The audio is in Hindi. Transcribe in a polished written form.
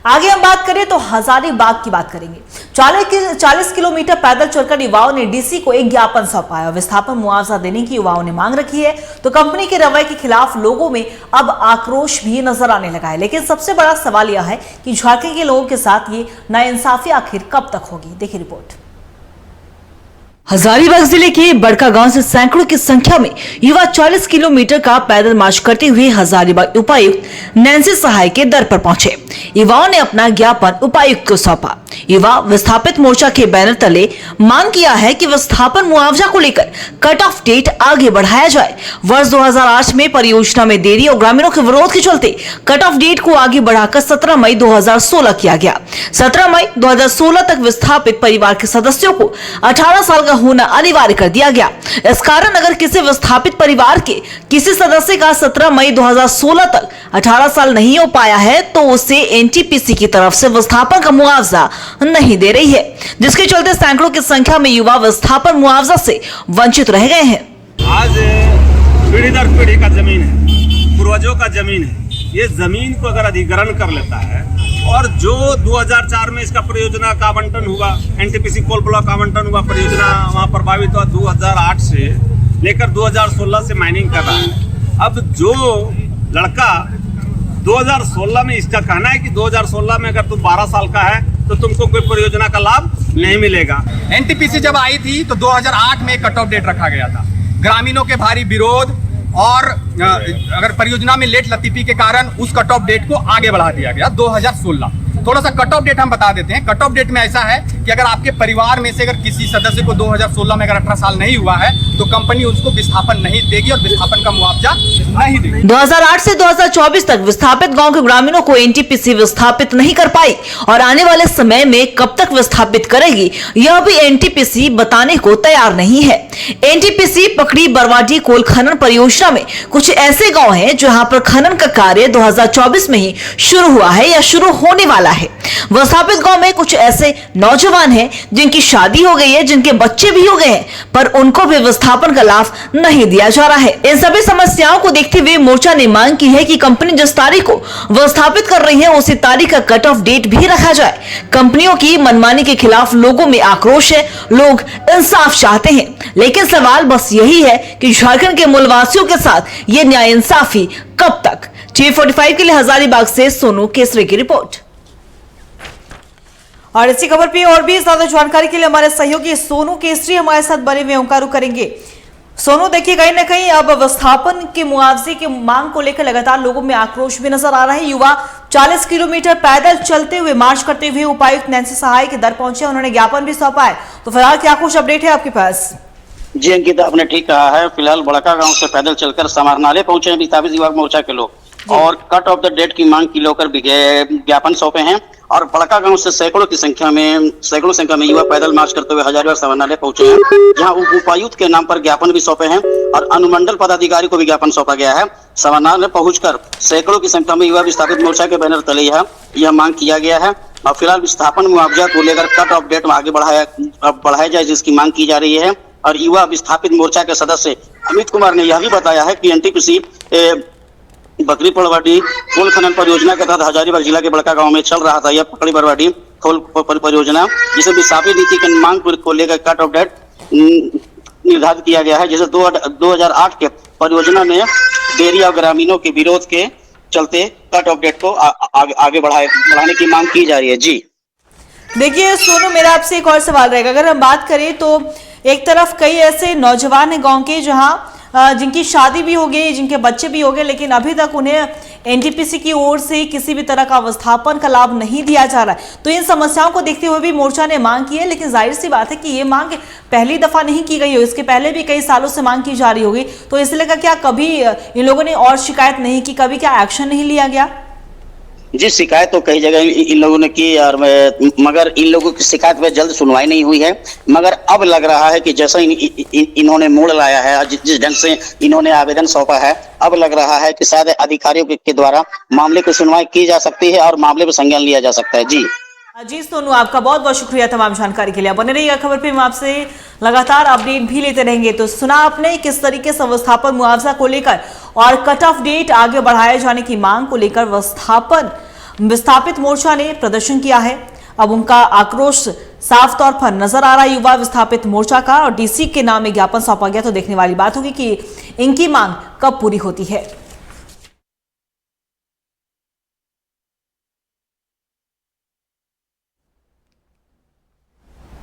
आगे हम बात करें तो हजारीबाग की बात करेंगे। 40 किलोमीटर पैदल चलकर युवाओं ने डीसी को एक ज्ञापन सौंपा है और विस्थापन मुआवजा देने की युवाओं ने मांग रखी है। तो कंपनी के रवैये के खिलाफ लोगों में अब आक्रोश भी नजर आने लगा है। लेकिन सबसे बड़ा सवाल यह है कि झारखंड के लोगों के साथ ये नाइंसाफी आखिर कब तक होगी। देखिए रिपोर्ट। हजारीबाग जिले के बड़कागांव से सैकड़ों की संख्या में युवा 40 किलोमीटर का पैदल मार्च करते हुए हजारीबाग उपायुक्त नैन्सी सहाय के दर पर पहुंचे। युवाओं ने अपना ज्ञापन उपायुक्त को सौंपा। युवा विस्थापित मोर्चा के बैनर तले मांग किया है कि विस्थापन मुआवजा को लेकर कट ऑफ डेट आगे बढ़ाया जाए। वर्ष 2008 में परियोजना में देरी और ग्रामीणों के विरोध के चलते कट ऑफ डेट को आगे बढ़ाकर 17 मई 2016 किया गया। 17 मई 2016 तक विस्थापित परिवार के सदस्यों को 18 साल का होना अनिवार्य कर दिया गया। इस कारण अगर किसी विस्थापित परिवार के किसी सदस्य का 17 मई 2016 तक 18 साल नहीं हो पाया है तो उसे एनटीपीसी की तरफ से विस्थापन का मुआवजा नहीं दे रही है, जिसके चलते सैकड़ों की संख्या में युवा विस्थापन मुआवजा से वंचित रह गए हैं। आज पीढ़ी दर पीढ़ी का जमीन है, पूर्वजों का जमीन है। ये जमीन को अगर अधिग्रहण कर लेता है और जो 2004 में इसका परियोजना का आवंटन हुआ, एनटीपीसी कोल ब्लॉक आवंटन हुआ, परियोजना वहाँ प्रभावित हुआ 2008 से लेकर 2016 से माइनिंग कर रहा है। अब जो लड़का 2016 में, इसका कहना है कि 2016 में अगर तुम 12 साल का है तो तुमको कोई परियोजना का लाभ नहीं मिलेगा। एनटीपीसी जब आई थी तो 2008 में कट ऑफ डेट रखा गया था। ग्रामीणों के भारी विरोध और अगर परियोजना में लेट लतीफी के कारण उस कट ऑफ डेट को आगे बढ़ा दिया गया 2016। थोड़ा सा कट ऑफ डेट हम बता देते हैं। कट ऑफ डेट में ऐसा है कि अगर आपके परिवार में से अगर किसी सदस्य को 2016 में अगर 18 साल नहीं हुआ है तो कंपनी उसको विस्थापन नहीं देगी और विस्थापन का मुआवजा नहीं देगी। 2008 से 2024 तक विस्थापित गांव के ग्रामीणों को एनटीपीसी विस्थापित नहीं कर पाई और आने वाले समय में कब तक विस्थापित करेगी यह भी एनटीपीसी बताने को तैयार नहीं है। एनटीपीसी पकड़ी बरवाडी कोल खनन परियोजना में कुछ ऐसे गाँव है जहाँ पर खनन का कार्य 2024 में ही शुरू हुआ है या शुरू होने वाला है। विस्थापित गांव में कुछ ऐसे नौजवान हैं जिनकी शादी हो गई है, जिनके बच्चे भी हो गए हैं, पर उनको भी विस्थापन का लाभ नहीं दिया जा रहा है। इन सभी समस्याओं को देखते हुए मोर्चा ने मांग की है कि कंपनी जिस तारीख को विस्थापित कर रही है उसी तारीख का कट ऑफ डेट भी रखा जाए। कंपनियों की मनमानी के खिलाफ लोगों में आक्रोश है, लोग इंसाफ चाहते हैं, लेकिन सवाल बस यही है कि झारखंड के मूलवासियों के साथ ये न्याय इंसाफी कब तक। G45 के लिए हजारीबाग से सोनू केसरी की रिपोर्ट। और इसी खबर पे और भी ज्यादा जानकारी के लिए हमारे सहयोगी सोनू केसरी हमारे साथ बने हुए ओंकारू करेंगे। सोनू, देखिए कहीं ना कहीं अब विस्थापन के मुआवजे की मांग को लेकर लगातार लोगों में आक्रोश भी नजर आ रहा है। युवा 40 किलोमीटर पैदल चलते हुए मार्च करते हुए उपायुक्त नैन्सी सहाय के दर पहुंचे, उन्होंने ज्ञापन भी सौंपा है। तो फिलहाल क्या कुछ अपडेट है आपके पास? जी अंकिता, आपने ठीक कहा है। फिलहाल बड़कागांव से पैदल चलकर समाहरणालय पहुंचे हैं विस्थापित युवा मोर्चा के लोग और कट ऑफ द डेट की मांग की लेकर ज्ञापन सौंपे हैं। और बड़कागांव से सैकड़ों संख्या में युवा पैदल मार्च करते हुए हजारीबाग समाहरणालय पहुंचे हैं, जहां उपायुक्त के नाम पर ज्ञापन भी सौंपे हैं और अनुमंडल पदाधिकारी को भी ज्ञापन सौंपा गया है। समाहरणालय पहुंचकर सैकड़ों की संख्या में युवा विस्थापित मोर्चा के बैनर तले यह मांग किया गया है। और फिलहाल विस्थापन मुआवजा को लेकर कट ऑफ डेट आगे बढ़ाया जाए, जिसकी मांग की जा रही है। और युवा विस्थापित मोर्चा के सदस्य अमित कुमार ने यह भी बताया है कि एनटीपीसी बकरी बरवाडी कोल खनन परियोजना के तहत हजारीबाग जिला के बड़कागांव में चल रहा था यह पकड़ी बरवाडी कोल परियोजना, जिसे विस्थापित नीति के मांग को लेकर कट ऑफ डेट निर्धारित किया गया है। जैसे 2008 के परियोजना में देरी और ग्रामीणों के विरोध के चलते कट ऑफ डेट को आगे बढ़ाने की मांग की जा रही है। जी देखिए सोनू, मेरा आपसे एक और सवाल रहेगा। अगर हम बात करें तो एक तरफ कई ऐसे नौजवान हैं गांव के जहां जिनकी शादी भी हो गई, जिनके बच्चे भी हो गए, लेकिन अभी तक उन्हें एनटीपीसी की ओर से किसी भी तरह का विस्थापन का लाभ नहीं दिया जा रहा है। तो इन समस्याओं को देखते हुए भी मोर्चा ने मांग की है, लेकिन जाहिर सी बात है कि ये मांग पहली दफा नहीं की गई हो, इसके पहले भी कई सालों से मांग की जा रही होगी। तो इसलिए का क्या कभी इन लोगों ने और शिकायत नहीं की, कभी क्या एक्शन नहीं लिया गया? जी, शिकायत तो कई जगह इन लोगों ने की और मगर इन लोगों की शिकायत पे जल्द सुनवाई नहीं हुई है। मगर अब लग रहा है कि जैसा इन्होंने मोड़ लाया है, जिस ढंग से इन्होंने आवेदन सौंपा है, अब लग रहा है कि शायद अधिकारियों के द्वारा मामले की सुनवाई की जा सकती है और मामले पर संज्ञान लिया जा सकता है। जी सोनू, आपका बहुत बहुत शुक्रिया तमाम जानकारी के लिए। बने रहिएगा खबर पे, हम आपसे लगातार अपडेट भी लेते रहेंगे। तो सुना आपने किस तरीके से विस्थापन मुआवजा को लेकर और कट ऑफ डेट आगे बढ़ाए जाने की मांग को लेकर विस्थापन विस्थापित मोर्चा ने प्रदर्शन किया है। अब उनका आक्रोश साफ तौर पर नजर आ रहा है युवा विस्थापित मोर्चा का, और डीसी के नाम में ज्ञापन सौंपा गया। तो देखने वाली बात होगी कि इनकी मांग कब पूरी होती है।